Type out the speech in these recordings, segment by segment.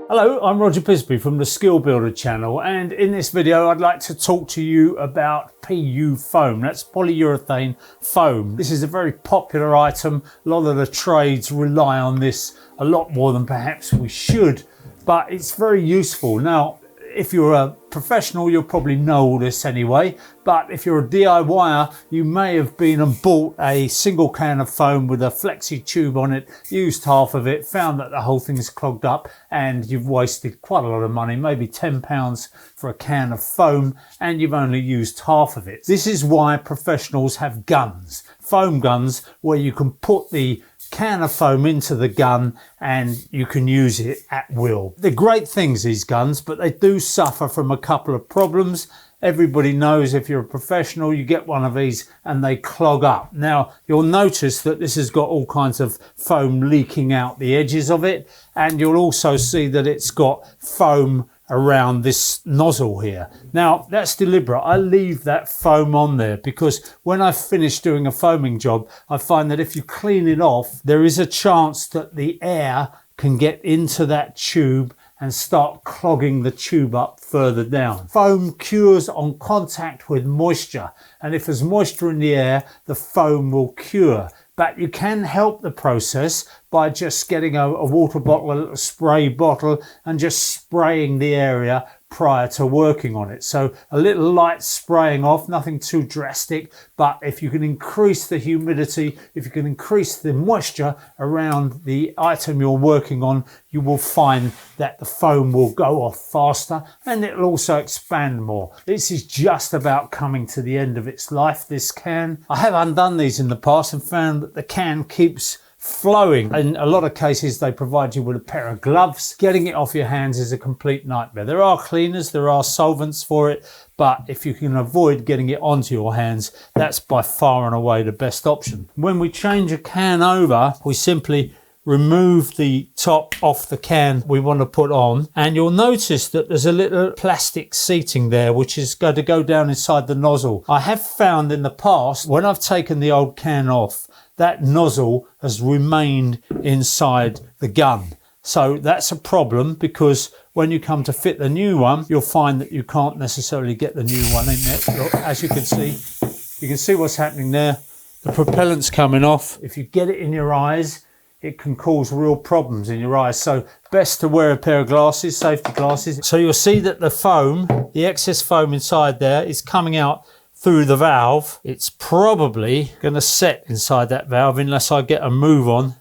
Hello, I'm Roger Bisbee from the Skill Builder channel, and in this video I'd like to talk to you about PU foam. That's polyurethane foam. This is a very popular item. A lot of the trades rely on this a lot more than perhaps we should, but it's very useful. Now, if you're a professional, you'll probably know all this anyway, but if you're a DIYer, you may have been and bought a single can of foam with a flexi tube on it, used half of it, found that the whole thing's clogged up, and you've wasted quite a lot of money, maybe £10 for a can of foam, and you've only used half of it. This is why professionals have guns, foam guns, where you can put the can of foam into the gun and you can use it at will. They're great things, these guns, but they do suffer from a couple of problems. Everybody knows if you're a professional, you get one of these and they clog up. Now, you'll notice that this has got all kinds of foam leaking out the edges of it, and you'll also see that it's got foam around this nozzle here. Now, that's deliberate. I leave that foam on there because when I finish doing a foaming job, I find that if you clean it off, there is a chance that the air can get into that tube and start clogging the tube up further down. Foam cures on contact with moisture, and if there's moisture in the air, the foam will cure. But you can help the process by just getting a water bottle, a little spray bottle, and just spraying the area prior to working on it. So a little light spraying off, nothing too drastic, but if you can increase the humidity, if you can increase the moisture around the item you're working on, you will find that the foam will go off faster and it'll also expand more. This is just about coming to the end of its life, this can. I have undone these in the past and found that the can keeps flowing. In a lot of cases, they provide you with a pair of gloves. Getting it off your hands is a complete nightmare. There are cleaners, there are solvents for it, but if you can avoid getting it onto your hands, that's by far and away the best option. When we change a can over, we simply remove the top off the can we want to put on, and you'll notice that there's a little plastic seating there which is going to go down inside the nozzle. I have found in the past, when I've taken the old can off, that nozzle has remained inside the gun. So that's a problem, because when you come to fit the new one, you'll find that you can't necessarily get the new one in there. Look, as you can see what's happening there. The propellant's coming off. If you get it in your eyes, it can cause real problems in your eyes. So best to wear a pair of glasses, safety glasses. So you'll see that the foam, the excess foam inside there, is coming out through the valve. It's probably going to set inside that valve unless I get a move on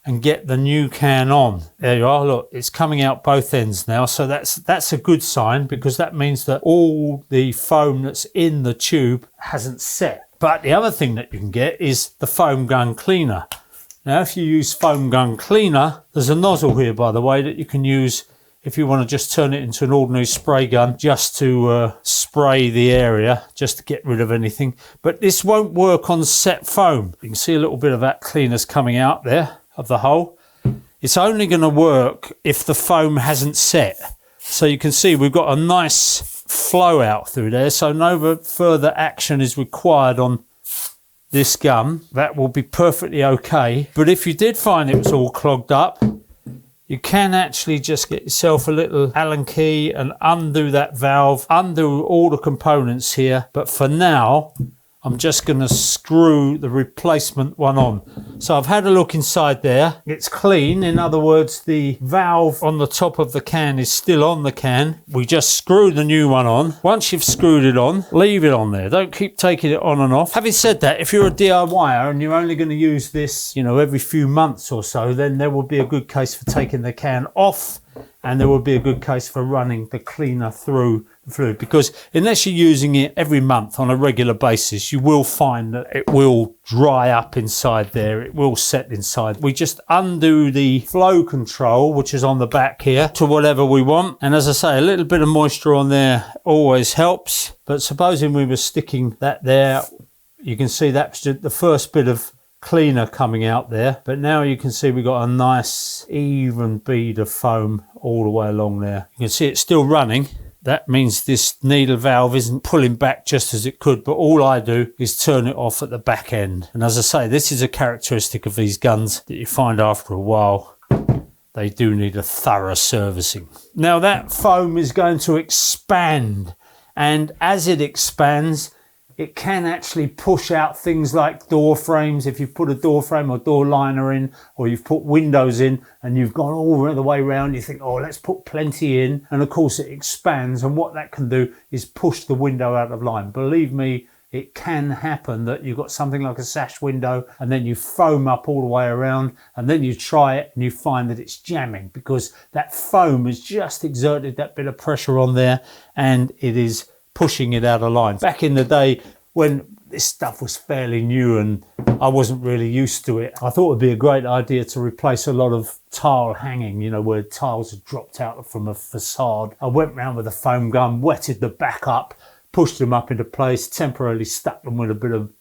and get the new can on. There you are, look, it's coming out both ends now. So that's a good sign, because that means that all the foam that's in the tube hasn't set. But the other thing that you can get is the foam gun cleaner. Now, if you use foam gun cleaner, there's a nozzle here, by the way, that you can use if you want to just turn it into an ordinary spray gun, just to spray the area, just to get rid of anything. But this won't work on set foam. You can see a little bit of that cleaners coming out there of the hole. It's only going to work if the foam hasn't set. So you can see we've got a nice flow out through there, so no further action is required on this gun. That will be perfectly okay. But if you did find it was all clogged up, you can actually just get yourself a little Allen key and undo that valve, undo all the components here. But for now, I'm just going to screw the replacement one on. So I've had a look inside there. It's clean. In other words, the valve on the top of the can is still on the can. We just screw the new one on. Once you've screwed it on, leave it on there. Don't keep taking it on and off. Having said that, if you're a DIYer and you're only going to use this, every few months or so, then there will be a good case for taking the can off, and there will be a good case for running the cleaner through the fluid, because unless you're using it every month on a regular basis, you will find that it will dry up inside there, it will set inside. We just undo the flow control, which is on the back here, to whatever we want, and as I say, a little bit of moisture on there always helps. But supposing we were sticking that there, you can see that's the first bit of cleaner coming out there, but now you can see we've got a nice even bead of foam all the way along there. You can see it's still running. That means this needle valve isn't pulling back just as it could, but all I do is turn it off at the back end. And as I say, this is a characteristic of these guns that you find after a while. they do need a thorough servicing. Now that foam is going to expand, and as it expands, it can actually push out things like door frames. If you've put a door frame or door liner in, or you've put windows in and you've gone all the way around, you think, oh, let's put plenty in. And of course it expands, and what that can do is push the window out of line. Believe me, it can happen that you've got something like a sash window and then you foam up all the way around, and then you try it and you find that it's jamming because that foam has just exerted that bit of pressure on there and it is pushing it out of line. Back in the day when this stuff was fairly new and I wasn't really used to it, I thought it would be a great idea to replace a lot of tile hanging, you know, where tiles had dropped out from a facade. I went round with a foam gun, wetted the back up, pushed them up into place, temporarily stuck them with a bit of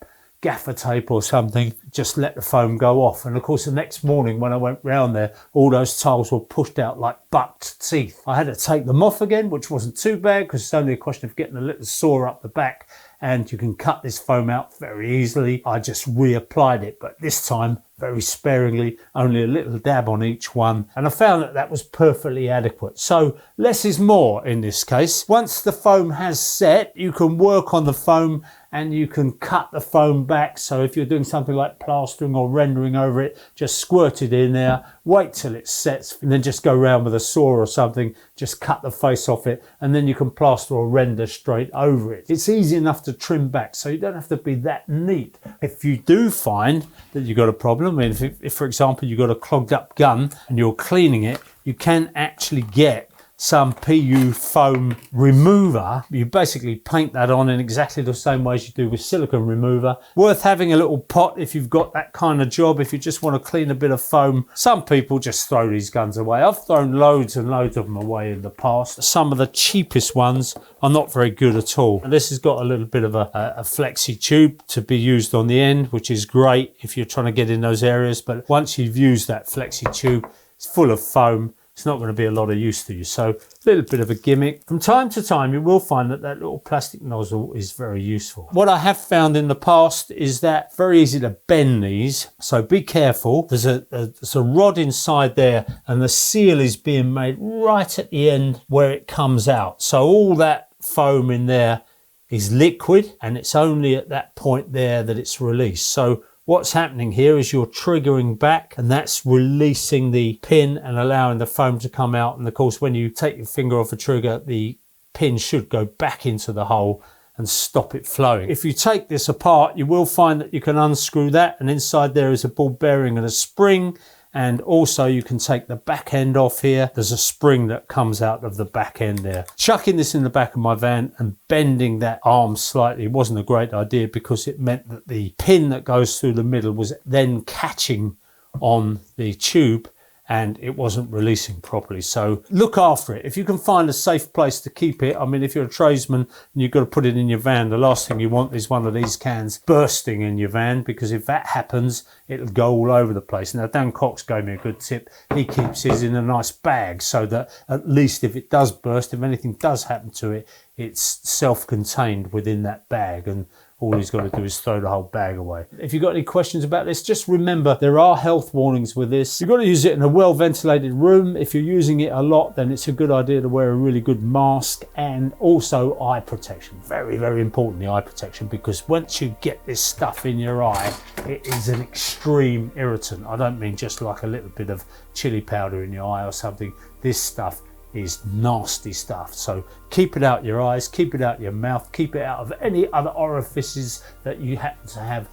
gaffer tape or something, just let the foam go off. And of course the next morning when I went round there, all those tiles were pushed out like bucked teeth. I had to take them off again, which wasn't too bad because it's only a question of getting a little saw up the back, and you can cut this foam out very easily. I just reapplied it, but this time very sparingly, only a little dab on each one, and I found that that was perfectly adequate. So less is more in this case. Once the foam has set, you can work on the foam and you can cut the foam back. So if you're doing something like plastering or rendering over it, just squirt it in there, wait till it sets, and then just go around with a saw or something, just cut the face off it, and then you can plaster or render straight over it. It's easy enough to trim back, so you don't have to be that neat. If you do find that you've got a problem, I mean, if for example you've got a clogged up gun and you're cleaning it, you can actually get some PU foam remover. You basically paint that on in exactly the same way as you do with silicone remover. Worth having a little pot if you've got that kind of job, if you just want to clean a bit of foam. Some people just throw these guns away. I've thrown loads and loads of them away in the past. Some of the cheapest ones are not very good at all. And this has got a little bit of a flexi tube to be used on the end, which is great if you're trying to get in those areas. But once you've used that flexi tube, it's full of foam. It's not going to be a lot of use to you. So a little bit of a gimmick. From time to time, you will find that that little plastic nozzle is very useful. What I have found in the past is that very easy to bend these. So be careful. There's a rod inside there and the seal is being made right at the end where it comes out. So all that foam in there is liquid and it's only at that point there that it's released. So what's happening here is you're triggering back and that's releasing the pin and allowing the foam to come out. And of course, when you take your finger off a trigger, the pin should go back into the hole and stop it flowing. If you take this apart, you will find that you can unscrew that, and inside there is a ball bearing and a spring. And also you can take the back end off here. There's a spring that comes out of the back end there. Chucking this in the back of my van and bending that arm slightly wasn't a great idea because it meant that the pin that goes through the middle was then catching on the tube and it wasn't releasing properly. So look after it. If you can find a safe place to keep it, I mean, if you're a tradesman and you've got to put it in your van, the last thing you want is one of these cans bursting in your van, because if that happens, it'll go all over the place. Now, Dan Cox gave me a good tip. He keeps his in a nice bag so that at least if it does burst, if anything does happen to it, it's self-contained within that bag, and all he's got to do is throw the whole bag away. If you've got any questions about this, just remember there are health warnings with this. You've got to use it in a well-ventilated room. If you're using it a lot, then it's a good idea to wear a really good mask, and also eye protection. Very, very important, the eye protection, because once you get this stuff in your eye, it is an extreme irritant. I don't mean just like a little bit of chili powder in your eye or something. This stuff is nasty stuff. So keep it out your eyes, keep it out your mouth, keep it out of any other orifices that you happen to have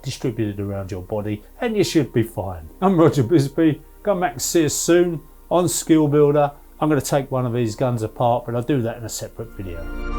distributed around your body, and you should be fine. I'm Roger Bisbee. Come back and see us soon on Skill Builder. I'm going to take one of these guns apart, but I'll do that in a separate video.